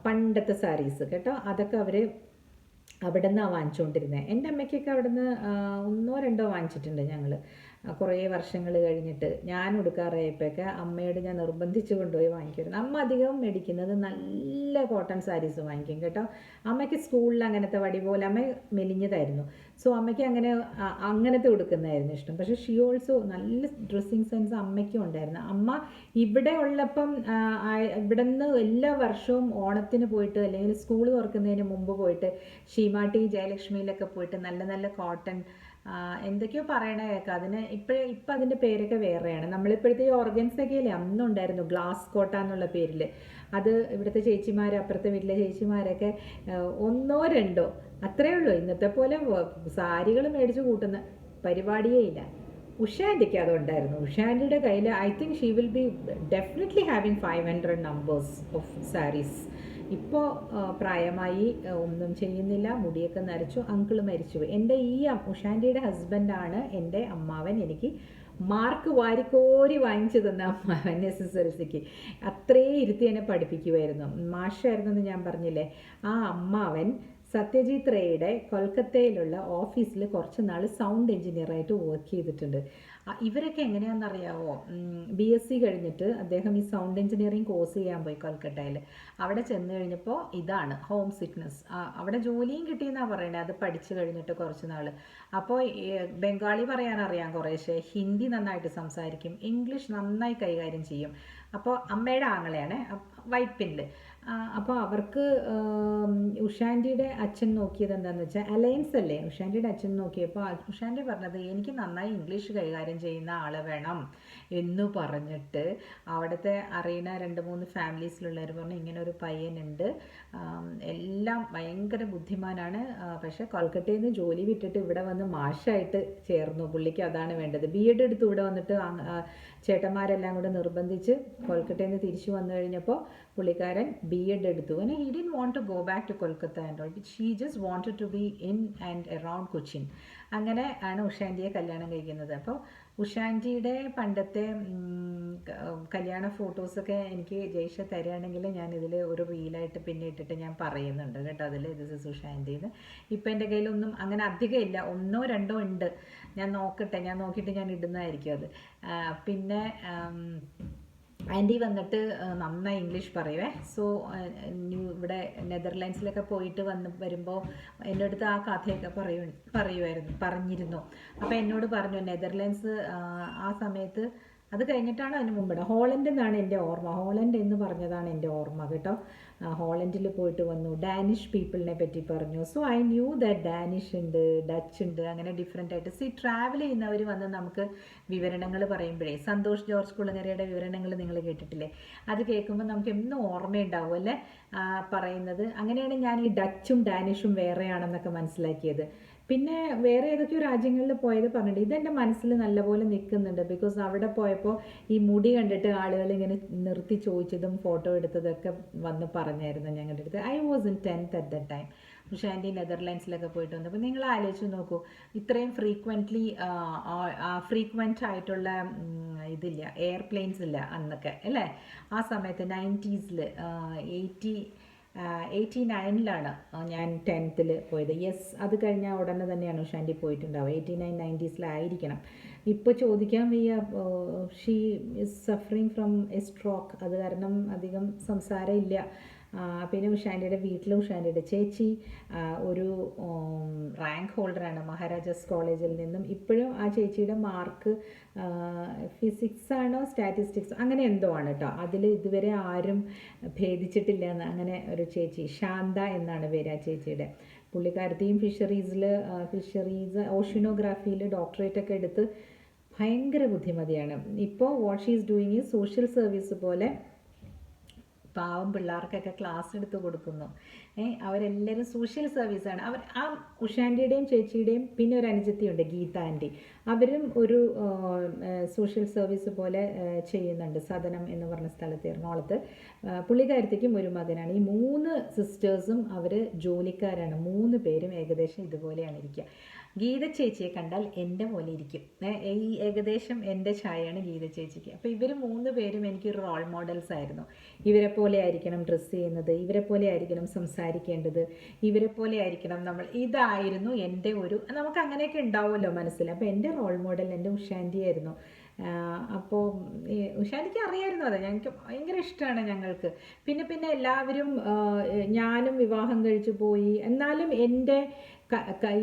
പണ്ടത്തെ സാരീസ് കേട്ടോ, അതൊക്കെ അവർ അവിടെ നിന്നാണ് വാങ്ങിച്ചുകൊണ്ടിരുന്നത്. എൻ്റെ അമ്മയ്ക്കൊക്കെ അവിടെ നിന്ന് 1-2 വാങ്ങിച്ചിട്ടുണ്ട് ഞങ്ങൾ കുറേ വർഷങ്ങൾ കഴിഞ്ഞിട്ട്. ഞാൻ ഉടുക്കാറായപ്പോഴൊക്കെ അമ്മയോട് ഞാൻ നിർബന്ധിച്ച് കൊണ്ടുപോയി വാങ്ങിക്കുമായിരുന്നു. അമ്മ അധികം മേടിക്കുന്നത് നല്ല കോട്ടൺ സാരീസ് വാങ്ങിക്കും കേട്ടോ. അമ്മയ്ക്ക് സ്കൂളിൽ അങ്ങനത്തെ വടി പോലെ, അമ്മ മെലിഞ്ഞതായിരുന്നു, സോ അമ്മയ്ക്ക് അങ്ങനത്തെ ഉടുക്കുന്നതായിരുന്നു ഇഷ്ടം. പക്ഷേ ഷീ ഓൾസോ നല്ല ഡ്രസ്സിങ് സെൻസ് അമ്മയ്ക്കും ഉണ്ടായിരുന്നു. അമ്മ ഇവിടെ ഉള്ളപ്പം ഇവിടെ നിന്ന് എല്ലാ വർഷവും ഓണത്തിന് പോയിട്ട് അല്ലെങ്കിൽ സ്കൂൾ തുറക്കുന്നതിന് മുമ്പ് പോയിട്ട് ഷീമാട്ടി ജയലക്ഷ്മിയിലൊക്കെ പോയിട്ട് നല്ല നല്ല കോട്ടൺ എന്തൊക്കെയോ പറയണ കേൾക്കാം. ഇപ്പം അതിൻ്റെ പേരൊക്കെ വേറെയാണ്. നമ്മളിപ്പോഴത്തെ ഈ ഓർഗൻസൊക്കെ അല്ലേ അന്നുണ്ടായിരുന്നു, ഗ്ലാസ് കോട്ട എന്നുള്ള പേരിൽ. അത് ഇവിടുത്തെ ചേച്ചിമാർ, അപ്പുറത്തെ വീട്ടിലെ ചേച്ചിമാരൊക്കെ 1-2 അത്രയേ ഉള്ളൂ. ഇന്നത്തെ പോലെ സാരികൾ മേടിച്ച് കൂട്ടുന്ന പരിപാടിയേ ഇല്ല. ഉഷാൻഡിക്ക് അതുണ്ടായിരുന്നു. ഉഷാൻഡിയുടെ കയ്യിൽ I think she will be definitely having 500 numbers of saris. ഇപ്പോൾ പ്രായമായി, ഒന്നും ചെയ്യുന്നില്ല, മുടിയൊക്കെ നരച്ചു, അങ്കിള് മരിച്ചുപോയി. എൻ്റെ ഈ ഉഷാൻഡിയുടെ ഹസ്ബൻഡാണ് എൻ്റെ അമ്മാവൻ എനിക്ക് മാർക്ക് വാരിക്കോരി വാങ്ങിച്ചു തന്ന അമ്മാവൻ SSLCക്ക്. അത്രയും ഇരുത്തി എന്നെ പഠിപ്പിക്കുമായിരുന്നു, മാഷായിരുന്നു എന്ന് ഞാൻ പറഞ്ഞില്ലേ. ആ അമ്മാവൻ സത്യജിത് റേയുടെ കൊൽക്കത്തയിലുള്ള ഓഫീസിൽ കുറച്ച് നാൾ സൗണ്ട് എഞ്ചിനീയറായിട്ട് വർക്ക് ചെയ്തിട്ടുണ്ട്. ഇവരൊക്കെ എങ്ങനെയാണെന്നറിയാവോ, BSc കഴിഞ്ഞിട്ട് അദ്ദേഹം ഈ സൗണ്ട് എഞ്ചിനീയറിങ് കോഴ്സ് ചെയ്യാൻ പോയി കൊൽക്കത്തയിൽ. അവിടെ ചെന്ന് കഴിഞ്ഞപ്പോൾ ഇതാണ് ഹോം സിക്നസ്. അവിടെ ജോലിയും കിട്ടിയെന്നാണ് പറയണത്, അത് പഠിച്ചു കഴിഞ്ഞിട്ട് കുറച്ച് നാൾ. അപ്പോൾ ബംഗാളി പറയാനറിയാം കുറേശ്ശെ, ഹിന്ദി നന്നായിട്ട് സംസാരിക്കും, ഇംഗ്ലീഷ് നന്നായി കൈകാര്യം ചെയ്യും. അപ്പോൾ അമ്മയുടെ ആങ്ങളെയാണ് വൈപ്പിനിൽ. അപ്പോൾ അവർക്ക് ഉഷാൻഡിയുടെ അച്ഛൻ നോക്കിയത് എന്താണെന്ന് വെച്ചാൽ അലയൻസ് അല്ലേ, ഉഷാൻഡിയുടെ അച്ഛൻ നോക്കിയപ്പോൾ ഉഷാൻഡി പറഞ്ഞത് എനിക്ക് നന്നായി ഇംഗ്ലീഷ് കൈകാര്യം ചെയ്യുന്ന ആളെ വേണം എന്ന് പറഞ്ഞിട്ട് അവിടുത്തെ അറിയുന്ന 2-3 ഫാമിലീസിലുള്ളവർ പറഞ്ഞു ഇങ്ങനെ ഒരു പയ്യനുണ്ട്, എല്ലാം ഭയങ്കര ബുദ്ധിമാനാണ്, പക്ഷേ കൊൽക്കത്തയിൽ നിന്ന് ജോലി വിട്ടിട്ട് ഇവിടെ വന്ന് മാഷായിട്ട് ചേർന്നു, പുള്ളിക്ക് അതാണ് വേണ്ടത്. BEd എടുത്ത് ഇവിടെ വന്നിട്ട് ചേട്ടന്മാരെല്ലാം കൂടെ നിർബന്ധിച്ച് കൊൽക്കത്തയിൽ നിന്ന് തിരിച്ചു വന്നു കഴിഞ്ഞപ്പോൾ പുള്ളിക്കാരൻ BEd എടുത്തു. And he didn't want to go back to Kolkata and all, but she just wanted to be in and around Cochin. അങ്ങനെ ആണ് ഉഷാൻഡിയെ കല്യാണം കഴിക്കുന്നത്. അപ്പോൾ ഉഷാൻഡിയുടെ പണ്ടത്തെ കല്യാണ ഫോട്ടോസൊക്കെ എനിക്ക് ജയ്ഷ തരികയാണെങ്കിൽ ഞാൻ ഇതിൽ ഒരു റീലായിട്ട് പിന്നെ ഇട്ടിട്ട് ഞാൻ പറയുന്നുണ്ട് കേട്ടോ. അതിൽ ദിസ് ഇസ് ഉഷാൻഡിന്ന്. ഇപ്പം എൻ്റെ കയ്യിലൊന്നും അങ്ങനെ അധികം ഇല്ല, 1-2 ഉണ്ട്. ഞാൻ നോക്കിയിട്ട് ഞാൻ ഇടുന്നതായിരിക്കും അത്. പിന്നെ ആൻറ്റി വന്നിട്ട് നന്നായി ഇംഗ്ലീഷ് പറയുവേ. സോ ഇവിടെ നെതർലാൻഡ്സിലൊക്കെ പോയിട്ട് വരുമ്പോൾ എൻ്റെ അടുത്ത് ആ കഥയൊക്കെ പറഞ്ഞിരുന്നു. അപ്പോൾ എന്നോട് പറഞ്ഞു നെതർലാൻഡ്സ് ആ സമയത്ത് അത് കഴിഞ്ഞിട്ടാണ് അതിന് മുമ്പിടെ ഹോളണ്ട് എന്നാണ് എൻ്റെ ഓർമ്മ. ഹോളണ്ട് എന്ന് പറഞ്ഞതാണ് എൻ്റെ ഓർമ്മ കേട്ടോ. ഹോളണ്ടിൽ പോയിട്ട് വന്നു. ഡാനിഷ് പീപ്പിളിനെ പറ്റി പറഞ്ഞു. So I knew that Danish ഉണ്ട്, ഡച്ച് ഉണ്ട്, അങ്ങനെ ഡിഫറെൻ്റ് ആയിട്ട് ട്രാവൽ ചെയ്യുന്നവർ വന്ന് നമുക്ക് വിവരണങ്ങൾ പറയുമ്പോഴേ, സന്തോഷ് ജോർജ് കുളങ്ങരയുടെ വിവരണങ്ങൾ നിങ്ങൾ കേട്ടിട്ടില്ലേ? അത് കേൾക്കുമ്പോൾ നമുക്ക് എന്നും ഓർമ്മയുണ്ടാവും അല്ലേ പറയുന്നത്. അങ്ങനെയാണ് ഞാൻ ഈ ഡച്ചും ഡാനിഷും വേറെയാണെന്നൊക്കെ മനസ്സിലാക്കിയത്. പിന്നെ വേറെ ഏതൊക്കെയോ രാജ്യങ്ങളിൽ പോയത് പറഞ്ഞിട്ട് ഇതെൻ്റെ മനസ്സിൽ നല്ലപോലെ നിൽക്കുന്നുണ്ട്. ബിക്കോസ് അവിടെ പോയപ്പോൾ ഈ മുടി കണ്ടിട്ട് ആളുകൾ ഇങ്ങനെ നിർത്തി ചോദിച്ചതും ഫോട്ടോ എടുത്തതൊക്കെ വന്ന് പറഞ്ഞായിരുന്നു ഞങ്ങളുടെ അടുത്ത്. I was in 10th at the time. പക്ഷേ ആൻറ്റി നെതർലാൻഡ്സിലൊക്കെ പോയിട്ട് വന്നപ്പോൾ നിങ്ങൾ ആലോചിച്ച് നോക്കൂ, ഇത്രയും ഫ്രീക്വൻ്റ് ആയിട്ടുള്ള ഇതില്ല, എയർപ്ലെയിൻസ് ഇല്ല അന്നൊക്കെ അല്ലേ? ആ സമയത്ത് 90s 89ലാണ് ഞാൻ 10th പോയത്. യെസ്, അത് കഴിഞ്ഞാൽ ഉടനെ തന്നെയാണ് ഉഷാൻറ്റി പോയിട്ടുണ്ടാവുക. 89-90s ഇപ്പോൾ ചോദിക്കാൻ വയ്യ. She is suffering from A stroke. അത് കാരണം അധികം സംസാരമില്ല. പിന്നെ ഉഷാൻറ്റിയുടെ വീട്ടിൽ ഉഷാൻറ്റിയുടെ ചേച്ചി ഒരു റാങ്ക് ഹോൾഡറാണ് മഹാരാജാസ് കോളേജിൽ നിന്നും. ഇപ്പോഴും ആ ചേച്ചിയുടെ മാർക്ക് ഫിസിക്സ് ആണോ സ്റ്റാറ്റിസ്റ്റിക്സ് അങ്ങനെ എന്തോ ആണ് കേട്ടോ. അതിൽ ഇതുവരെ ആരും ഭേദിച്ചിട്ടില്ല എന്ന്. അങ്ങനെ ഒരു ചേച്ചി ശാന്ത എന്നാണ് പേര് ആ ചേച്ചിയുടെ. പുള്ളിക്കാരത്തെയും ഫിഷറീസ് ഓഷ്യനോഗ്രാഫിയിൽ ഡോക്ടറേറ്റ് ഒക്കെ എടുത്ത് ഭയങ്കര ബുദ്ധിമതിയാണ്. ഇപ്പോൾ what she is doing is social service പോലെ പാവം പിള്ളേർക്കൊക്കെ ക്ലാസ് എടുത്ത് കൊടുക്കുന്നു. അവരെല്ലാവരും സോഷ്യൽ സർവീസാണ്. ആ ഉഷാൻറ്റിയുടെയും ചേച്ചിയുടെയും പിന്നെ ഒരു അനുജത്തിയുണ്ട് ഗീത ആൻറ്റി. അവരും ഒരു സോഷ്യൽ സർവീസ് പോലെ ചെയ്യുന്നുണ്ട്. സദനം എന്ന് പറഞ്ഞ സ്ഥലത്ത് എറണാകുളത്ത്. പുള്ളിക്കാരത്തേക്കും ഒരു മകനാണ്. ഈ 3 സിസ്റ്റേഴ്സും അവർ ജോലിക്കാരാണ്. 3 പേരും ഏകദേശം ഇതുപോലെയാണ് ഇരിക്കുക. ഗീത ചേച്ചിയെ കണ്ടാൽ എൻ്റെ പോലെ ഇരിക്കും. ഈ ഏകദേശം എൻ്റെ ഛായയാണ് ഗീത ചേച്ചിക്ക്. അപ്പോൾ ഇവർ 3 പേരും എനിക്കൊരു റോൾ മോഡൽസ് ആയിരുന്നു. ഇവരെ പോലെ ആയിരിക്കണം ഡ്രസ്സ് ചെയ്യുന്നത്, ഇവരെ പോലെ ആയിരിക്കണം സംസാരിക്കേണ്ടത്, ഇവരെ പോലെ ആയിരിക്കണം നമ്മൾ. ഇതായിരുന്നു എൻ്റെ നമുക്ക് അങ്ങനെയൊക്കെ ഉണ്ടാവുമല്ലോ മനസ്സിൽ. അപ്പോൾ എൻ്റെ റോൾ മോഡൽ എൻ്റെ ഉഷാൻറ്റി ആയിരുന്നു. അപ്പോൾ ഉഷാൻറ്റിക്ക് അറിയായിരുന്നു അത്. ഞങ്ങൾക്ക് ഭയങ്കര ഇഷ്ടമാണ് ഞങ്ങൾക്ക്. പിന്നെ എല്ലാവരും ഞാനും വിവാഹം കഴിച്ചു പോയി. എന്നാലും എൻ്റെ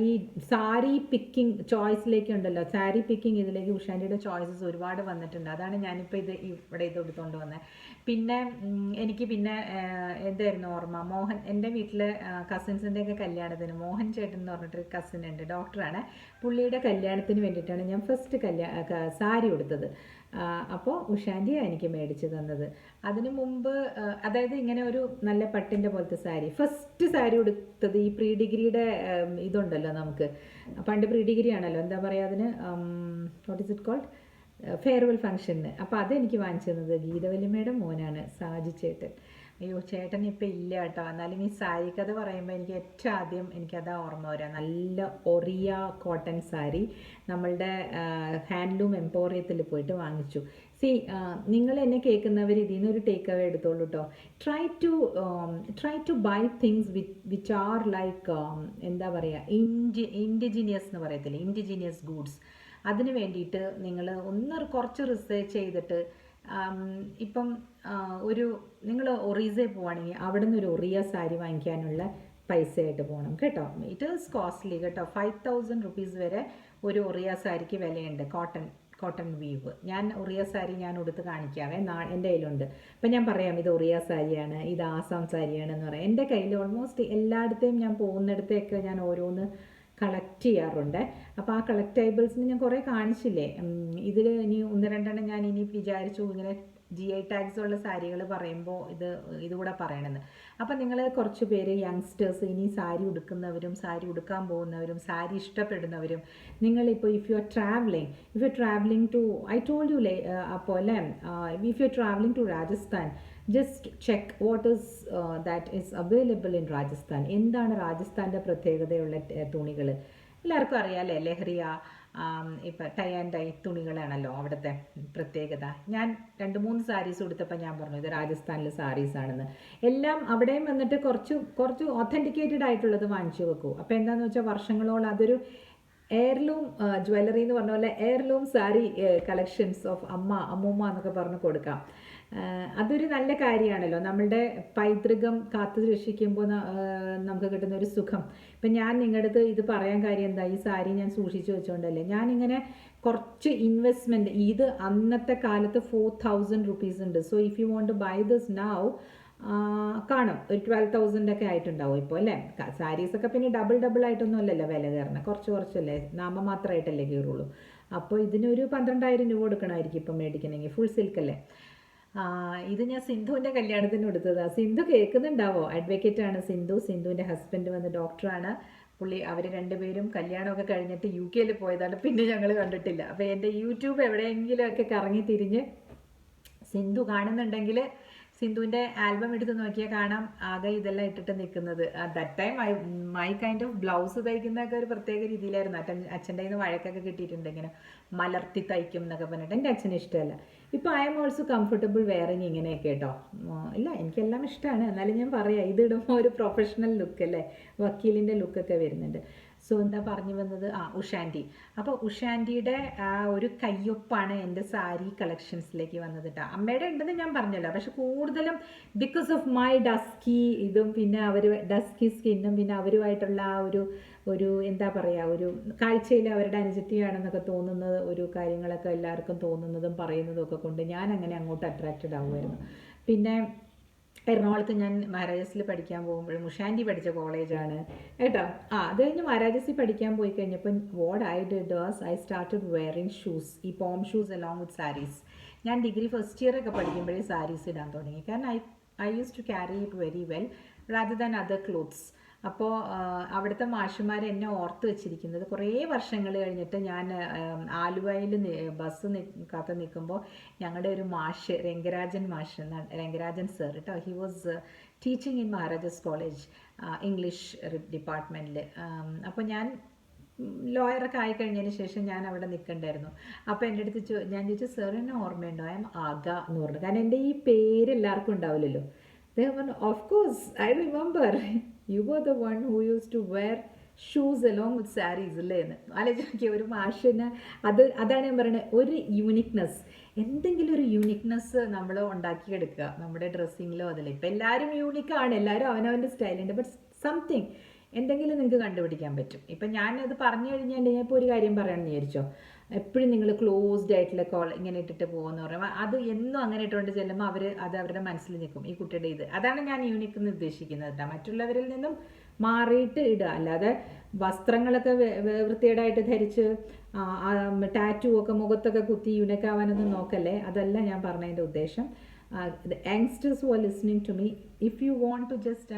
ഈ സാരി പിക്കിംഗ് ചോയ്സിലേക്ക് ഉണ്ടല്ലോ, സാരി പിക്കിംഗ് ഇതിലേക്ക് ഉഷാൻറ്റിയുടെ ചോയ്സസ് ഒരുപാട് വന്നിട്ടുണ്ട്. അതാണ് ഞാനിപ്പോൾ ഇവിടെ ഇത് എടുത്തുകൊണ്ട് വന്നത്. പിന്നെ എനിക്ക് എന്തായിരുന്നു ഓർമ്മ, മോഹൻ, എൻ്റെ വീട്ടിലെ കസിൻസിൻ്റെയൊക്കെ കല്യാണത്തിന് മോഹൻ ചേട്ടൻ എന്ന് പറഞ്ഞിട്ടൊരു കസിൻ ഉണ്ട്, ഡോക്ടറാണ്. പുള്ളിയുടെ കല്യാണത്തിന് വേണ്ടിയിട്ടാണ് ഞാൻ ഫസ്റ്റ് സാരി ഉടുത്തത്. അപ്പോൾ ഉഷാൻറ്റിയാണ് എനിക്ക് മേടിച്ച് തന്നത്. അതിനു മുമ്പ് അതായത് ഇങ്ങനെ ഒരു നല്ല പട്ടിൻ്റെ പോലത്തെ സാരി, ഫസ്റ്റ് സാരി ഉടുത്തത് ഈ പ്രീ ഡിഗ്രിയുടെ ഇതുണ്ടല്ലോ നമുക്ക്, പണ്ട് പ്രീ ഡിഗ്രി ആണല്ലോ, എന്താ പറയുക അതിന്, what is it called, farewell ഫംഗ്ഷന്. അപ്പോൾ അതെനിക്ക് വാങ്ങിച്ചു തന്നത് ഗീതവല്ലിമ്മയുടെ മോനാണ്, സാജി ചേട്ടൻ. അയ്യോ ചേട്ടൻ ഇപ്പം ഇല്ല കേട്ടോ. എന്നാലും ഈ സാരി കഥ പറയുമ്പോൾ എനിക്ക് ഏറ്റവും ആദ്യം എനിക്കതാ ഓർമ്മ വരിക. നല്ല ഒറിയ കോട്ടൺ സാരി നമ്മളുടെ ഹാൻഡ്ലൂം എംപോറിയത്തിൽ പോയിട്ട് വാങ്ങിച്ചു. നിങ്ങൾ എന്നെ കേൾക്കുന്നവർ ഇതിൽ നിന്നൊരു ടേക്ക് അവേ എടുത്തോളൂ കേട്ടോ. Try to buy things which are like എന്താ പറയുക, ഇൻഡിജിനിയസ് എന്ന് പറയത്തില്ലേ, ഇൻഡിജിനിയസ് ഗുഡ്സ്. അതിന് വേണ്ടിയിട്ട് നിങ്ങൾ കുറച്ച് റിസർച്ച് ചെയ്തിട്ട് ഇപ്പം നിങ്ങൾ ഒറീസയിൽ പോവുകയാണെങ്കിൽ അവിടെ നിന്ന് ഒരു ഒറിയ സാരി വാങ്ങിക്കാനുള്ള പൈസയായിട്ട് പോകണം കേട്ടോ. ഇറ്റ് ഈസ് കോസ്റ്റ്ലി കേട്ടോ. 5000 rupees വരെ ഒരു ഒറിയ സാരിക്ക് വിലയുണ്ട്. Cotton weave. ഞാൻ ഒറിയ സാരി ഞാൻ ഉടുത്ത് കാണിക്കാവേ, എൻ്റെ കയ്യിലുണ്ട്. അപ്പം ഞാൻ പറയാം ഇത് ഒറിയ സാരിയാണ്, ഇത് ആസാം സാരിയാണെന്ന് പറയാം. എൻ്റെ കയ്യിൽ ഓൾമോസ്റ്റ് എല്ലായിടത്തെയും ഞാൻ പോകുന്നിടത്തേക്ക് ഞാൻ ഓരോന്ന് കളക്ട് ചെയ്യാറുണ്ട്. അപ്പോൾ ആ കളക്റ്റൈബിൾസിന് ഞാൻ കുറേ കാണിച്ചില്ലേ. ഇതിൽ ഇനി 1-2 ഞാൻ ഇനി വിചാരിച്ചു ഇങ്ങനെ GI ടാഗ്സ് ഉള്ള സാരികൾ പറയുമ്പോൾ ഇതുകൂടെ പറയണമെന്ന്. അപ്പം നിങ്ങൾ കുറച്ച് പേര് യങ്സ്റ്റേഴ്സ്, ഇനി സാരി ഉടുക്കുന്നവരും സാരി ഉടുക്കാൻ പോകുന്നവരും സാരി ഇഷ്ടപ്പെടുന്നവരും, നിങ്ങളിപ്പോൾ if you are travelling to, I told you അപ്പോൾ അല്ലേ, if you are travelling to Rajasthan, just check what is that is available in Rajasthan. എന്താണ് രാജസ്ഥാൻ്റെ പ്രത്യേകതയുള്ള തുണികൾ? എല്ലാവർക്കും അറിയാമല്ലേ, ലഹരിയ, ഇപ്പം ടൈ ആൻഡ് ഡൈ തുണികളാണല്ലോ അവിടുത്തെ പ്രത്യേകത. ഞാൻ 2-3 സാരീസ് കൊടുത്തപ്പോൾ ഞാൻ പറഞ്ഞു ഇത് രാജസ്ഥാനിലെ സാരീസാണെന്ന്. എല്ലാം അവിടെയും വന്നിട്ട് കുറച്ച് ഒത്തൻറ്റിക്കേറ്റഡ് ആയിട്ടുള്ളത് വാങ്ങിച്ചു വെക്കൂ. അപ്പോൾ എന്താണെന്ന് വെച്ചാൽ വർഷങ്ങളോളം അതൊരു എയർലൂം ജ്വല്ലറി എന്ന് പറഞ്ഞ പോലെ എയർലൂം സാരി കളക്ഷൻസ് ഓഫ് അമ്മൂമ്മ എന്നൊക്കെ പറഞ്ഞ് കൊടുക്കാം. അതൊരു നല്ല കാര്യമാണല്ലോ. നമ്മളുടെ പൈതൃകം കാത്തു രക്ഷിക്കുമ്പോൾ നമുക്ക് കിട്ടുന്ന ഒരു സുഖം. ഇപ്പം ഞാൻ നിങ്ങളുടെ അടുത്ത് ഇത് പറയാൻ കാര്യം എന്താ, ഈ സാരി ഞാൻ സൂക്ഷിച്ചു വെച്ചോണ്ടല്ലേ. ഞാനിങ്ങനെ കുറച്ച് ഇൻവെസ്റ്റ്മെൻറ്റ്, ഇത് അന്നത്തെ കാലത്ത് 4000 rupees ഉണ്ട്. So if you want to buy this now കാണും ഒരു 12,000 ഒക്കെ ആയിട്ടുണ്ടാവും ഇപ്പോൾ അല്ലേ. സാരീസൊക്കെ പിന്നെ ഡബിൾ ആയിട്ടൊന്നും അല്ലല്ലോ വില കയറണം, കുറച്ചല്ലേ, നാമമാത്രമായിട്ടല്ലേ കയറുള്ളൂ. അപ്പോൾ ഇതിനൊരു 12,000 രൂപ കൊടുക്കണമായിരിക്കും ഇപ്പം മേടിക്കണമെങ്കിൽ, ഫുൾ സിൽക്കല്ലേ. ഇത് ഞാൻ സിന്ധുവിൻ്റെ കല്യാണത്തിന് എടുത്തതാണ്. സിന്ധു കേൾക്കുന്നുണ്ടാവോ? അഡ്വക്കേറ്റാണ് സിന്ധു. സിന്ധുവിൻ്റെ ഹസ്ബൻഡ് വന്ന് ഡോക്ടറാണ്. പുള്ളി അവർ രണ്ടുപേരും കല്യാണമൊക്കെ കഴിഞ്ഞിട്ട് UK പോയതാണ്, പിന്നെ ഞങ്ങൾ കണ്ടിട്ടില്ല. അപ്പോൾ എൻ്റെ യൂട്യൂബ് എവിടെയെങ്കിലുമൊക്കെ കറങ്ങി തിരിഞ്ഞ് സിന്ധു കാണുന്നുണ്ടെങ്കിൽ സിന്ധുവിൻ്റെ ആൽബം എടുത്ത് നോക്കിയാൽ കാണാം ആകെ ഇതെല്ലാം ഇട്ടിട്ട് നിൽക്കുന്നത്. That time my kind of blouse തയ്ക്കുന്നതൊക്കെ ഒരു പ്രത്യേക രീതിയിലായിരുന്നു. അച്ഛൻ്റെ കയ്യിൽ നിന്ന് വഴക്കൊക്കെ കിട്ടിയിട്ടുണ്ട്, ഇങ്ങനെ മലർത്തി തയ്ക്കും എന്നൊക്കെ പറഞ്ഞിട്ട്. എൻ്റെ അച്ഛന് ഇഷ്ടമല്ല. ഇപ്പോൾ I am also comfortable wearing ഇങ്ങനെയൊക്കെ കേട്ടോ. ഇല്ല, എനിക്കെല്ലാം ഇഷ്ടമാണ്. എന്നാലും ഞാൻ പറയാം, ഇതിടുമ്പോൾ ഒരു പ്രൊഫഷണൽ ലുക്ക് അല്ലേ, വക്കീലിൻ്റെ ലുക്കൊക്കെ വരുന്നുണ്ട്. സോ എന്താ പറഞ്ഞു വന്നത്, ഉഷാൻറ്റി. അപ്പോൾ ഉഷാൻറ്റിയുടെ ഒരു കയ്യൊപ്പാണ് എൻ്റെ സാരി കളക്ഷൻസിലേക്ക് വന്നത് കേട്ടോ. അമ്മയുടെ ഉണ്ടെന്ന് ഞാൻ പറഞ്ഞല്ലോ, പക്ഷെ കൂടുതലും ബിക്കോസ് ഓഫ് മൈ ഡസ്കി ഇതും പിന്നെ ഡസ്കി സ്കിന്നും പിന്നെ അവരുമായിട്ടുള്ള ആ ഒരു എന്താ പറയുക, ഒരു കാഴ്ചയിൽ അവരുടെ അനുജത്തിയാണെന്നൊക്കെ തോന്നുന്നത്, ഒരു കാര്യങ്ങളൊക്കെ എല്ലാവർക്കും തോന്നുന്നതും പറയുന്നതും ഒക്കെ കൊണ്ട് ഞാൻ അങ്ങനെ അങ്ങോട്ട് അട്രാക്റ്റഡ് ആവുമായിരുന്നു. പിന്നെ എറണാകുളത്ത് ഞാൻ മഹാരാജാസിൽ പഠിക്കാൻ പോകുമ്പോഴും ഉഷാൻറ്റി പഠിച്ച കോളേജാണ് കേട്ടോ. അത് കഴിഞ്ഞ് മഹാരാജാസിൽ പഠിക്കാൻ പോയി കഴിഞ്ഞപ്പോൾ what I did was I started wearing shoes, ഈ പോം ഷൂസ് അലോങ് വിത്ത് സാരീസ്. ഞാൻ ഡിഗ്രി ഫസ്റ്റ് ഇയർ ഒക്കെ പഠിക്കുമ്പോഴേ സാരീസ് ഇടാൻ തുടങ്ങി. കാരണം I use to carry it very well rather than other clothes. അപ്പോൾ അവിടുത്തെ മാഷുമാർ എന്നെ ഓർത്ത് വെച്ചിരിക്കുന്നത്, കുറേ വർഷങ്ങൾ കഴിഞ്ഞിട്ട് ഞാൻ ആലുവയിൽ ബസ് കാത്ത് നിൽക്കുമ്പോൾ ഞങ്ങളുടെ ഒരു മാഷ് രംഗരാജൻ സർ കേട്ടോ, he was teaching in Maharajas college English ഡിപ്പാർട്ട്മെൻറ്റിൽ. അപ്പോൾ ഞാൻ ലോയറൊക്കെ ആയിക്കഴിഞ്ഞതിന് ശേഷം ഞാൻ അവിടെ നിൽക്കണ്ടായിരുന്നു. അപ്പോൾ എൻ്റെ അടുത്ത് ഞാൻ ചോദിച്ചു, സർ എന്നെ ഓർമ്മയുണ്ടോ, ഐ എം ആഗ എന്ന് പറഞ്ഞു. കാരണം എൻ്റെ ഈ പേര് എല്ലാവർക്കും ഉണ്ടാവില്ലല്ലോ. They were, of course, I remember. You were the one who used to wear shoes along with sarees അല്ലേ എന്ന് ആലോചിക്കുക. ഒരു മാഷിന് അതാണ് ഞാൻ പറയുന്നത്, ഒരു യൂണിക്നെസ്, എന്തെങ്കിലും ഒരു യൂണിക്നെസ് നമ്മൾ ഉണ്ടാക്കിയെടുക്കുക നമ്മുടെ ഡ്രസ്സിങ്ങിലോ. അതിൽ ഇപ്പം എല്ലാവരും യൂണിക്കാണ്, എല്ലാവരും അവനവൻ്റെ സ്റ്റൈലുണ്ട്, ബട്ട് സംതിങ് എന്തെങ്കിലും നിങ്ങൾക്ക് കണ്ടുപിടിക്കാൻ പറ്റും. ഇപ്പം ഞാനത് പറഞ്ഞു കഴിഞ്ഞിട്ടുണ്ടെങ്കിൽ ഇപ്പോൾ ഒരു കാര്യം പറയാമെന്ന് വിചാരിച്ചോ, എപ്പോഴും നിങ്ങൾ ക്ലോസ്ഡ് ആയിട്ടുള്ള ഇങ്ങനെ ഇട്ടിട്ട് പോകുമെന്ന് പറയുമ്പോൾ അത് എന്നും അങ്ങനെ ഇട്ടുകൊണ്ട് ചെല്ലുമ്പോൾ അത് അവരുടെ മനസ്സിൽ നിൽക്കും, ഈ കുട്ടിയുടെ ഇത്. അതാണ് ഞാൻ യൂണിക് എന്ന് ഉദ്ദേശിക്കുന്നത് കേട്ടോ. മറ്റുള്ളവരിൽ നിന്നും മാറിയിട്ട് ഇടുക, അല്ലാതെ വസ്ത്രങ്ങളൊക്കെ വൃത്തികേടായിട്ട് ധരിച്ച് ടാറ്റു ഒക്കെ മുഖത്തൊക്കെ കുത്തി യൂണിക്കാവാനൊന്നും നോക്കല്ലേ. അതല്ല ഞാൻ പറഞ്ഞതിൻ്റെ ഉദ്ദേശം. the youngsters who are listening to me, if you want to just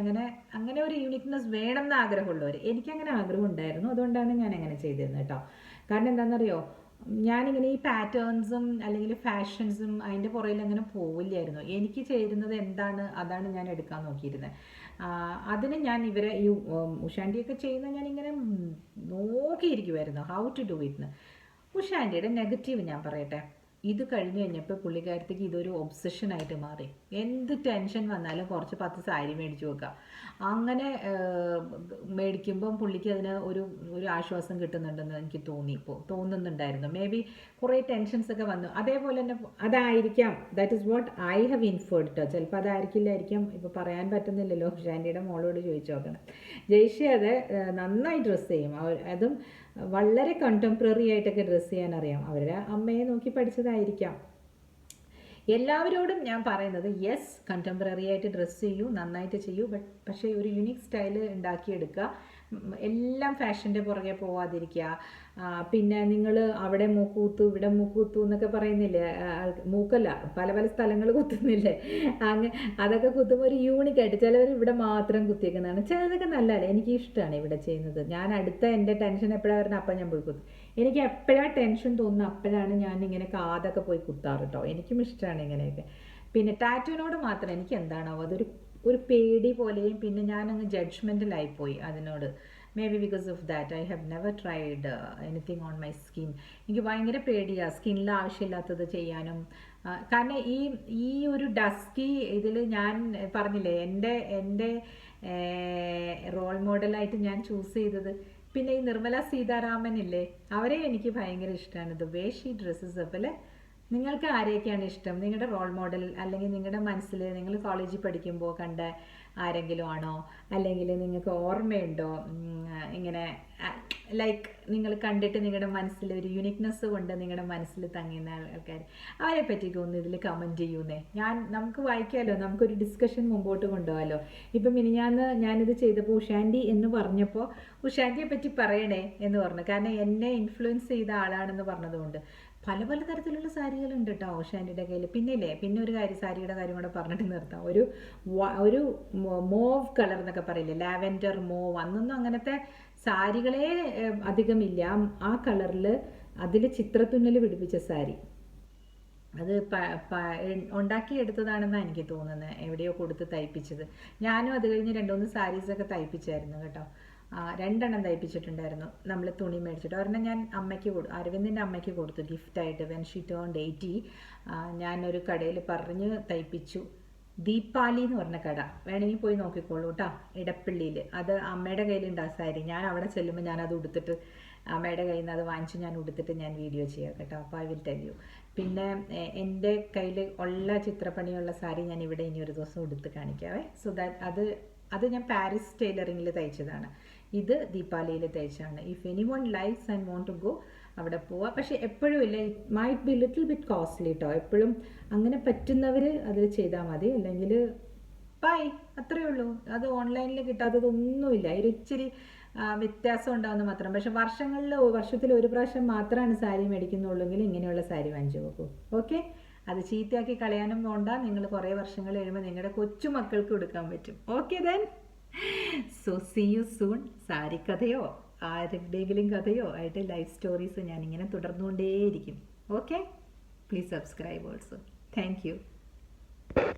അങ്ങനെ ഒരു യൂണിക്നെസ് വേണം എന്ന് ആഗ്രഹമുള്ളവർ, എനിക്കങ്ങനെ ആഗ്രഹം ഉണ്ടായിരുന്നു, അതുകൊണ്ടാണ് ഞാൻ അങ്ങനെ ചെയ്തിരുന്നത് കേട്ടോ. കാരണം എന്താണെന്നറിയോ, ഞാനിങ്ങനെ ഈ പാറ്റേൺസും അല്ലെങ്കിൽ ഫാഷൻസും അതിൻ്റെ പുറകിൽ അങ്ങനെ പോവില്ലായിരുന്നു. എനിക്ക് ചേരുന്നത് എന്താണ് അതാണ് ഞാൻ എടുക്കാൻ നോക്കിയിരുന്നത്. അതിന് ഞാൻ ഇവരെ ഈ ഉഷാൻറ്റിയൊക്കെ ചെയ്യുന്ന ഞാനിങ്ങനെ നോക്കിയിരിക്കുമായിരുന്നു, ഹൗ ടു ഡു ഇറ്റ്. ഉഷാൻറ്റിയുടെ നെഗറ്റീവ് ഞാൻ പറയട്ടെ. ഇത് കഴിഞ്ഞ് കഴിഞ്ഞപ്പോൾ പുള്ളിക്കാരത്തേക്ക് ഇതൊരു ഒബ്സഷനായിട്ട് മാറി. എന്ത് ടെൻഷൻ വന്നാലും കുറച്ച് 10 സാരി മേടിച്ചു വെക്കുക. അങ്ങനെ മേടിക്കുമ്പം പുള്ളിക്ക് അതിന് ഒരു ആശ്വാസം കിട്ടുന്നുണ്ടെന്ന് എനിക്ക് തോന്നുന്നുണ്ടായിരുന്നു. മേ ബി കുറേ ടെൻഷൻസ് ഒക്കെ വന്നു. അതേപോലെ തന്നെ അതായിരിക്കാം, that is what I have inferred കേട്ടോ. ചിലപ്പോൾ അതായിരിക്കില്ലായിരിക്കാം, ഇപ്പോൾ പറയാൻ പറ്റുന്നില്ലല്ലോ. ഷാൻറ്റിയുടെ മോളോട് ചോദിച്ചു നോക്കണം. ജയ്ഷി അത് നന്നായി ഡ്രസ്സ് ചെയ്യും. അതും വളരെ കണ്ടംപററി ആയിട്ടൊക്കെ ഡ്രസ്സ് ചെയ്യാൻ അറിയാം. അവരുടെ അമ്മയെ നോക്കി പഠിച്ചതായിരിക്കാം. എല്ലാവരോടും ഞാൻ പറയുന്നത്, യെസ്, കണ്ടംപററി ആയിട്ട് ഡ്രസ്സ് ചെയ്യൂ, നന്നായിട്ട് ചെയ്യൂ, പക്ഷേ ഒരു യുണീക്ക് സ്റ്റൈൽ ഉണ്ടാക്കിയെടുക്കുക. എല്ലാം ഫാഷൻ്റെ പുറകെ പോവാതിരിക്കുക. പിന്നെ നിങ്ങൾ അവിടെ മൂക്കുകുത്തു ഇവിടെ മൂക്കുകുത്തു എന്നൊക്കെ പറയുന്നില്ലേ, മൂക്കല്ല പല പല സ്ഥലങ്ങൾ കുത്തുന്നില്ലേ, അതൊക്കെ കുത്തുമ്പോൾ ഒരു യൂണിക്കായിട്ട് ചിലവർ ഇവിടെ മാത്രം കുത്തിയേക്കുന്നതാണ്. ചിലതൊക്കെ നല്ലതല്ലേ, എനിക്ക് ഇഷ്ടമാണ് ഇവിടെ ചെയ്യുന്നത്. ഞാൻ എൻ്റെ ടെൻഷൻ എപ്പോഴാണ് വരുന്നത് അപ്പം ഞാൻ പോയി കുത്തും. എനിക്ക് എപ്പോഴാണ് ടെൻഷൻ തോന്നുന്നത് അപ്പോഴാണ് ഞാൻ ഇങ്ങനെ കാതൊക്കെ പോയി കുത്താറ് കേട്ടോ. എനിക്കും ഇഷ്ടമാണ് ഇങ്ങനെയൊക്കെ. പിന്നെ ടാറ്റുവിനോട് മാത്രം എനിക്ക് എന്താണോ ഒരു പേടി പോലെയും, പിന്നെ ഞാനങ്ങ് ജഡ്ജ്മെൻറ്റലായിപ്പോയി അതിനോട്. May be because of that I have never tried anything on my skin. എനിക്ക് ഭയങ്കര പേടിയാണ് സ്കിന്നിൽ ആവശ്യമില്ലാത്തത് ചെയ്യാനും. കാരണം ഈ ഒരു ഡസ്കി ഇതിൽ ഞാൻ പറഞ്ഞില്ലേ, എൻ്റെ റോൾ മോഡലായിട്ട് ഞാൻ ചൂസ് ചെയ്തത്. പിന്നെ ഈ നിർമ്മല സീതാരാമൻ ഇല്ലേ, അവരെ എനിക്ക് ഭയങ്കര ഇഷ്ടമാണ്. The way she dresses up അല്ലേ, നിങ്ങൾക്ക് ആരെയൊക്കെയാണ് ഇഷ്ടം? നിങ്ങളുടെ റോൾ മോഡൽ അല്ലെങ്കിൽ നിങ്ങളുടെ മനസ്സിൽ നിങ്ങൾ കോളേജിൽ പഠിക്കുമ്പോൾ കണ്ട ആരെങ്കിലും ആണോ? അല്ലെങ്കിൽ നിങ്ങൾക്ക് ഓർമ്മയുണ്ടോ ഇങ്ങനെ ലൈക്ക് നിങ്ങൾ കണ്ടിട്ട് നിങ്ങളുടെ മനസ്സിൽ ഒരു യുണീക്നെസ് കൊണ്ട് നിങ്ങളുടെ മനസ്സിൽ തങ്ങിയുന്ന ആൾക്കാർ, അവരെ പറ്റിയൊക്കെ ഒന്ന് ഇതിൽ കമൻറ്റ് ചെയ്യുന്നേ. നമുക്ക് വായിക്കാമല്ലോ, നമുക്കൊരു ഡിസ്കഷൻ മുമ്പോട്ട് കൊണ്ടുപോകാമല്ലോ. ഇപ്പം ഞാനിത് ചെയ്തപ്പോൾ ഉഷാൻഡി എന്ന് പറഞ്ഞപ്പോൾ ഉഷാൻഡിയെ പറ്റി പറയണേ എന്ന് പറഞ്ഞു. കാരണം എന്നെ ഇൻഫ്ലുവൻസ് ചെയ്ത ആളാണെന്ന് പറഞ്ഞതുകൊണ്ട്. പല പല തരത്തിലുള്ള സാരികളുണ്ട് കേട്ടോ ഉഷാൻഡിയുടെ കയ്യിൽ. പിന്നെ ഒരു കാര്യം, സാരിയുടെ കാര്യം കൂടെ പറഞ്ഞിട്ട് നിർത്താം. ഒരു മോവ് കളർ എന്നൊക്കെ പറയില്ലേ, ലാവൻഡർ മോവ്, അന്നൊന്നും അങ്ങനത്തെ സാരികളെ അധികമില്ല. ആ കളറിൽ അതിൽ ചിത്രത്തുന്നൽ പിടിപ്പിച്ച സാരി, അത് ഉണ്ടാക്കിയെടുത്തതാണെന്നാണ് എനിക്ക് തോന്നുന്നത്, എവിടെയോ കൊടുത്ത് തയ്പ്പിച്ചത്. ഞാനും അത് കഴിഞ്ഞ് 2-3 സാരീസൊക്കെ തയ്പ്പിച്ചായിരുന്നു കേട്ടോ. 2 തയ്പ്പിച്ചിട്ടുണ്ടായിരുന്നു നമ്മൾ തുണി മേടിച്ചിട്ട്. ഒരെണ്ണം ഞാൻ അരവിന്ദിൻ്റെ അമ്മയ്ക്ക് കൊടുത്തു ഗിഫ്റ്റായിട്ട്. വെൻ ഷീ ടേൺഡ് 80 ഞാനൊരു കടയിൽ പറഞ്ഞ് തയ്പ്പിച്ചു. ദീപാലി എന്ന് പറഞ്ഞ കട, വേണമെങ്കിൽ പോയി നോക്കിക്കോളൂ കേട്ടോ, ഇടപ്പള്ളിയിൽ. അത് അമ്മയുടെ കയ്യിലുണ്ട് ആ സാരി. ഞാൻ അവിടെ ചെല്ലുമ്പോൾ ഞാനത് ഉടുത്തിട്ട്, അമ്മയുടെ കയ്യിൽ നിന്ന് അത് വാങ്ങിച്ച് ഞാൻ ഉടുത്തിട്ട് ഞാൻ വീഡിയോ ചെയ്യാം കേട്ടോ. അപ്പോൾ ഐ വിൽ ടെൽ യു. പിന്നെ എൻ്റെ കയ്യിൽ ഉള്ള ചിത്രപ്പണിയുള്ള സാരി ഞാൻ ഇവിടെ ഇനി ഒരു ദിവസം ഉടുത്ത് കാണിക്കാവേ. സോ ദാറ്റ് അത് ഞാൻ പാരീസ് ടൈലറിങ്ങിൽ തയ്ച്ചതാണ്. ഇത് ദീപാലിയിൽ തയ്ച്ചാണ്. If anyone likes and want to go, അവിടെ പോവാം. പക്ഷെ എപ്പോഴും ഇല്ല, it might be little bit costly കേട്ടോ. എപ്പോഴും അങ്ങനെ പറ്റുന്നവർ അത് ചെയ്താൽ മതി, അല്ലെങ്കിൽ ബൈ, അത്രയേ ഉള്ളൂ. അത് ഓൺലൈനിൽ കിട്ടാത്തതൊന്നുമില്ല. ഇച്ചിരി വ്യത്യാസം ഉണ്ടാകുന്ന മാത്രം. പക്ഷെ വർഷത്തിൽ ഒരു പ്രാവശ്യം മാത്രമാണ് സാരി മേടിക്കുന്നുള്ളെങ്കിൽ ഇങ്ങനെയുള്ള സാരി വാങ്ങിച്ചു നോക്കൂ. ഓക്കെ, അത് ചീത്തയാക്കി കളയാനും പോണ്ട. നിങ്ങൾ കുറേ വർഷങ്ങൾ കഴിയുമ്പോൾ നിങ്ങളുടെ കൊച്ചുമക്കൾക്ക് കൊടുക്കാൻ പറ്റും. Okay then, so see you soon. Sari കഥയോ ആരുടെയെങ്കിലും കഥയോ ആയിട്ട് ലൈഫ് സ്റ്റോറീസ് ഞാനിങ്ങനെ തുടർന്നുകൊണ്ടേയിരിക്കും. Okay, please subscribe also. Thank U.